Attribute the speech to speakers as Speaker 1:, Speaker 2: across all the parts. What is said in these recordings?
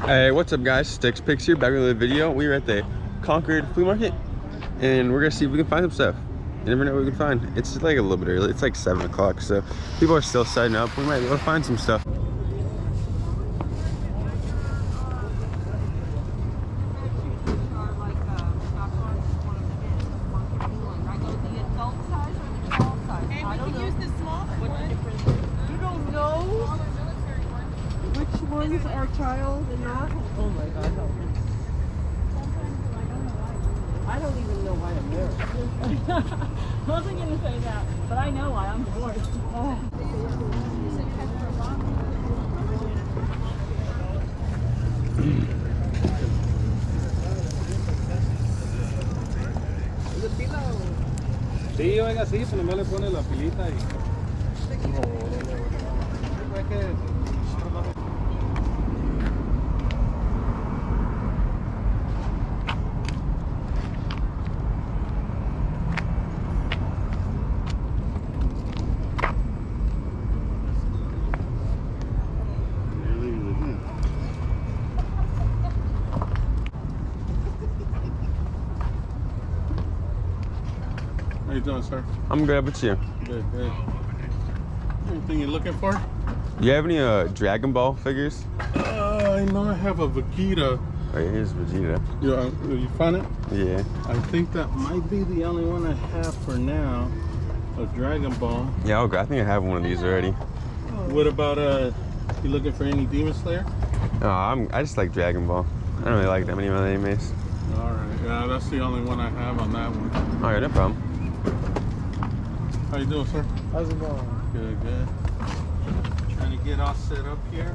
Speaker 1: Hey, what's up guys? Stixx Picks here, back with another video. We are at the Concord flea market and we're gonna see if we can find some stuff. You never know what we can find. It's like a little bit early, it's like 7 o'clock, so people are still setting up. We might be able to find some stuff.
Speaker 2: Ones are child and not. Oh my God, help me. I don't even know why I'm there.
Speaker 3: I wasn't going to say that, but I know why I'm bored. Oh.
Speaker 4: Sí, oiga, sí, pues nomás le pone la pilita y... How you doing, sir?
Speaker 1: I'm good, but you?
Speaker 4: Good, good. Anything you're looking for?
Speaker 1: You have any Dragon Ball figures?
Speaker 4: I know I have a Vegeta.
Speaker 1: Oh yeah, here's Vegeta.
Speaker 4: You find it?
Speaker 1: Yeah.
Speaker 4: I think that might be the only one I have for now of Dragon Ball.
Speaker 1: Yeah, okay, I think I have one of these already.
Speaker 4: What about, you looking for any Demon Slayer?
Speaker 1: No, I just like Dragon Ball. I don't really like that many of the animes.
Speaker 4: Alright, yeah, that's the only one I have on that one.
Speaker 1: Alright, no problem.
Speaker 4: How you doing, sir?
Speaker 2: How's it going?
Speaker 4: Good, good. Trying to get all set up here.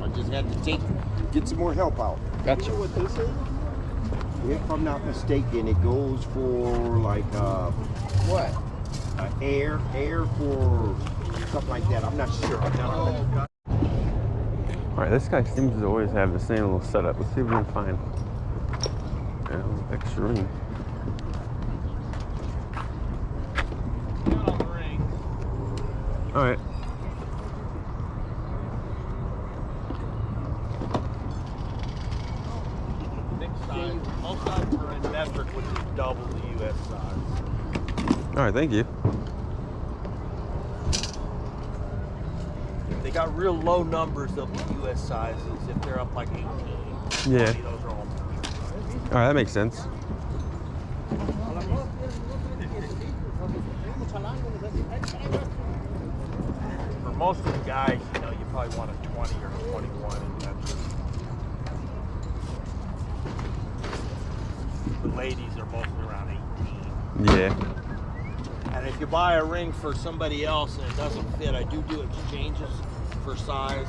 Speaker 5: I just had to get some more help out.
Speaker 1: Gotcha.
Speaker 5: You know what this is? If I'm not mistaken, it goes for like what? Air for something like that. I'm not sure.
Speaker 1: Alright, this guy seems to always have the same little setup. Let's see if we can find extra ring. Alright.
Speaker 6: Most sides are in metric, which is double the U.S. size.
Speaker 1: Alright, thank you.
Speaker 6: They got real low numbers of the U.S. sizes. If they're up like 18,
Speaker 1: Yeah.
Speaker 6: 20, those are all.
Speaker 1: Alright, that makes sense.
Speaker 6: For most of the guys, you know, you probably want a 20 or 21 in metric. The ladies are mostly around 18.
Speaker 1: Yeah.
Speaker 6: And if you buy a ring for somebody else and it doesn't fit, I do exchanges for size.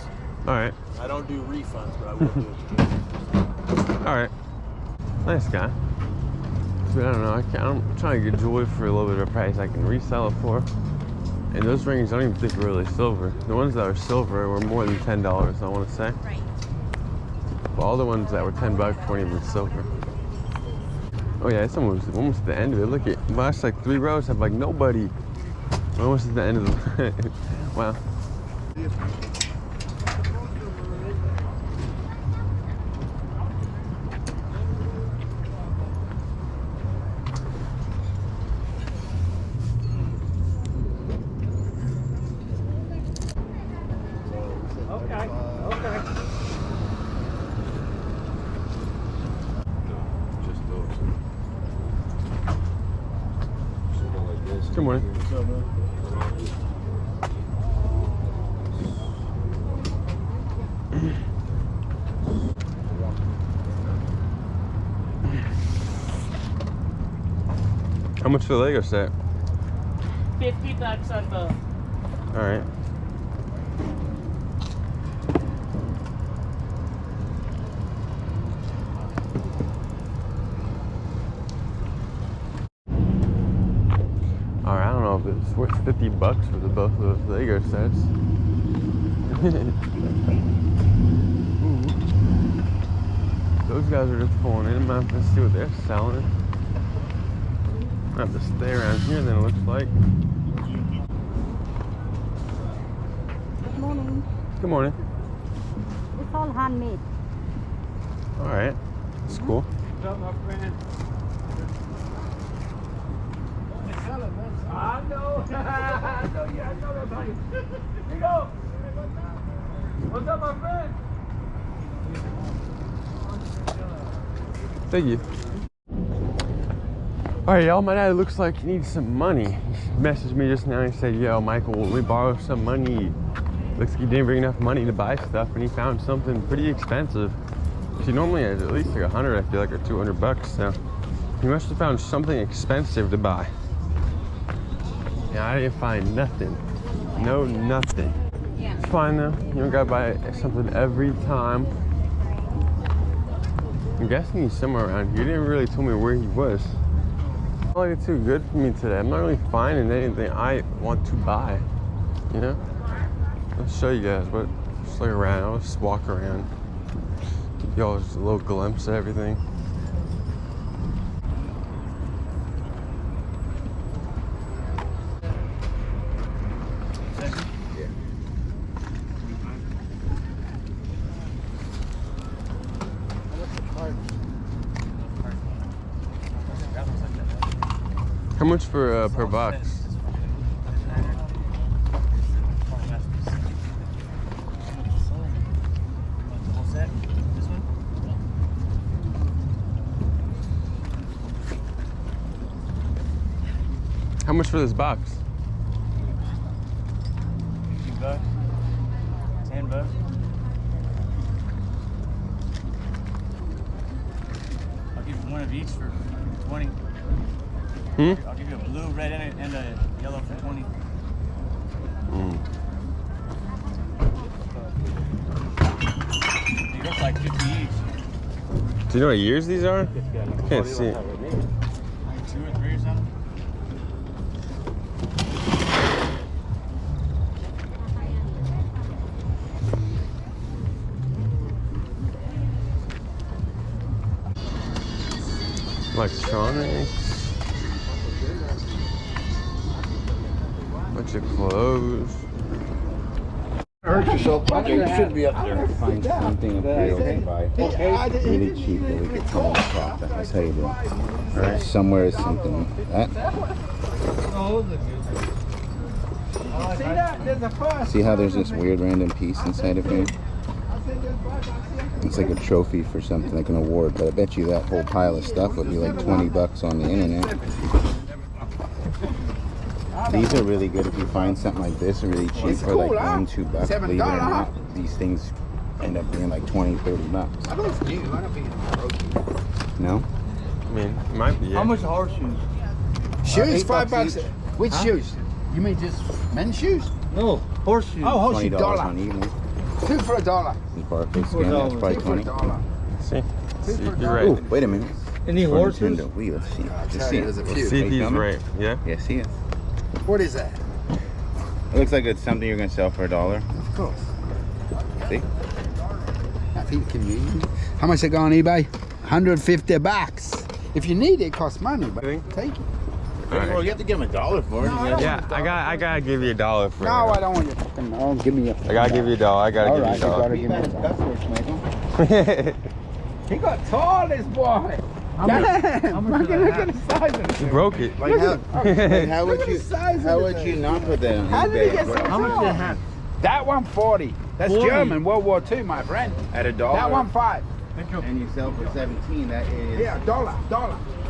Speaker 1: Alright.
Speaker 6: I don't do refunds, but I will do exchanges.
Speaker 1: Alright. Nice guy. But I don't know, I'm trying to get jewelry for a little bit of a price I can resell it for. And those rings I don't even think are really silver. The ones that are silver were more than $10, I want to say.
Speaker 3: Right.
Speaker 1: But all the ones that were $10 weren't even silver. Oh yeah, it's almost at the end of it. Look at the last like 3 rows have like nobody. We're almost at the end of the wow. Good morning.
Speaker 4: What's up, man?
Speaker 1: How much for the Lego set?
Speaker 3: $50 on both.
Speaker 1: All right. All right, I don't know if it's worth $50 for both of those Lego sets. Ooh. Those guys are just pulling in. I'm gonna have to see what they're selling. I have to stay around here then, it looks like.
Speaker 7: Good morning.
Speaker 1: Good morning.
Speaker 7: It's all handmade.
Speaker 1: Alright. That's cool.
Speaker 6: What's up, my friend? I know. I know you. I know that, buddy. Here you go. What's up, my friend?
Speaker 1: Thank you. Alright, y'all, my dad looks like he needs some money. He messaged me just now and he said, yo, Michael, will we borrow some money? Looks like he didn't bring enough money to buy stuff and he found something pretty expensive. She normally has at least like 100, I feel like, or $200, so he must have found something expensive to buy. Yeah, I didn't find nothing. No, nothing. It's fine though. You don't gotta buy something every time. I'm guessing he's somewhere around here. He didn't really tell me where he was. It's not like too good for me today. I'm not really finding anything I want to buy, you know? I'll show you guys, but just look around. I'll just walk around. Give y'all just a little glimpse of everything. How much for per box? How much for this box?
Speaker 8: $50, $10. I'll give you one of each for 20. I'll give you a blue, red, and a yellow for 20. They look like 50 each.
Speaker 1: Do you know what years these are? I can't see it.
Speaker 8: Like 2 or 3 or something.
Speaker 1: Electronics. Bunch of clothes.
Speaker 5: Hurt yourself. Okay, you should be up there.
Speaker 9: Find something up here we can buy really cheap that we could come in profit. That's how you do it. Alright, somewhere is something. See how there's this weird random piece inside of here? It's like a trophy for something, like an award, but I bet you that whole pile of stuff would be like $20 on the internet. These are really good if you find something like this really cheap for like $1, $2. Believe it or not, these things end up being like $20, $30.
Speaker 5: I don't think I don't think it's
Speaker 9: No?
Speaker 1: I mean, it might be.
Speaker 6: How much are horseshoes?
Speaker 5: shoes.
Speaker 9: $8
Speaker 5: $5. Which shoes? You mean just men's shoes?
Speaker 6: No, horseshoes.
Speaker 5: Oh, horseshoe
Speaker 9: $20
Speaker 5: dollar.
Speaker 9: on evening.
Speaker 5: 2 for $1.
Speaker 9: This barcode scan, that's probably
Speaker 5: 2 for
Speaker 9: $20.
Speaker 5: $1.
Speaker 1: See? See if you're
Speaker 9: Oh,
Speaker 1: right.
Speaker 9: wait a minute.
Speaker 6: Any
Speaker 9: Before
Speaker 6: horses?
Speaker 9: Nintendo Wii, let's see. Just see
Speaker 5: you,
Speaker 9: it.
Speaker 5: there's a
Speaker 9: Let's
Speaker 5: few.
Speaker 1: See if
Speaker 9: Wait,
Speaker 1: he's
Speaker 9: coming?
Speaker 1: right. Yeah?
Speaker 9: Yeah, see it.
Speaker 5: What is that?
Speaker 9: It looks like it's something you're gonna sell for $1.
Speaker 5: Of course.
Speaker 9: See?
Speaker 5: I think convenient. How much they go on eBay? $150. If you need it, it costs money, but take it.
Speaker 9: Well, you have to give him $1 for it.
Speaker 1: Yeah, I gotta give you $1 for it.
Speaker 5: No, I don't want you fucking. Oh, give me a.
Speaker 1: I gotta give you $1. I gotta give you $1.
Speaker 5: give me a. He got tall, this boy. Damn! Look at the size of
Speaker 1: You
Speaker 5: it.
Speaker 1: broke it.
Speaker 9: Like how
Speaker 5: Look at the size
Speaker 9: how
Speaker 5: of
Speaker 9: would
Speaker 5: it.
Speaker 9: you not put that on
Speaker 5: How did he
Speaker 9: eBay?
Speaker 5: get so
Speaker 6: How much
Speaker 5: tall?
Speaker 6: did it have?
Speaker 5: That one 40. That's
Speaker 6: 40.
Speaker 5: German, World War II, my friend.
Speaker 9: At $1?
Speaker 5: That one 5.
Speaker 9: And you sell for 17, that is
Speaker 5: Yeah, dollar.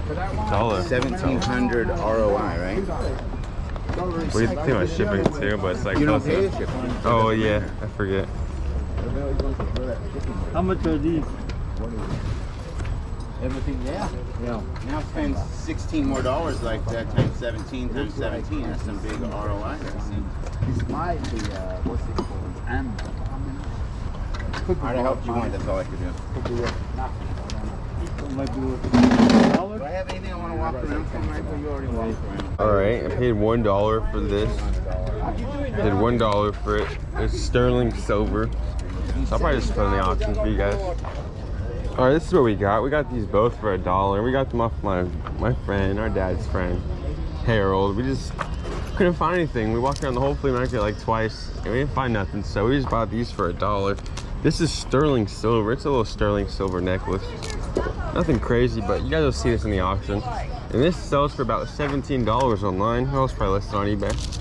Speaker 5: For that one.
Speaker 1: $1.
Speaker 9: 1,700 ROI, right?
Speaker 1: We have to pay my shipping too, but it's like
Speaker 9: You don't
Speaker 1: close
Speaker 9: pay
Speaker 1: enough.
Speaker 9: the shipping.
Speaker 1: Oh yeah, I forget.
Speaker 4: How much are these?
Speaker 9: Everything, yeah. Now spend $16 more like that times 17 times 17. That's some big ROI.
Speaker 6: This might be, what's it called? Amber.
Speaker 9: I'd have helped you one, that's all I could do.
Speaker 4: Might be worth
Speaker 9: Do I have anything I want to walk around for, Michael? You already walked around.
Speaker 1: Alright, I paid $1 for this. Paid $1 for it. It's sterling silver. So I'll probably just put it in the auction for you guys. Alright, this is what we got. We got these both for $1. We got them off my friend, our dad's friend, Harold. We just couldn't find anything. We walked around the whole flea market like twice and we didn't find nothing. So we just bought these for $1. This is sterling silver. It's a little sterling silver necklace. Nothing crazy, but you guys will see this in the auction. And this sells for about $17 online. It was probably listed on eBay.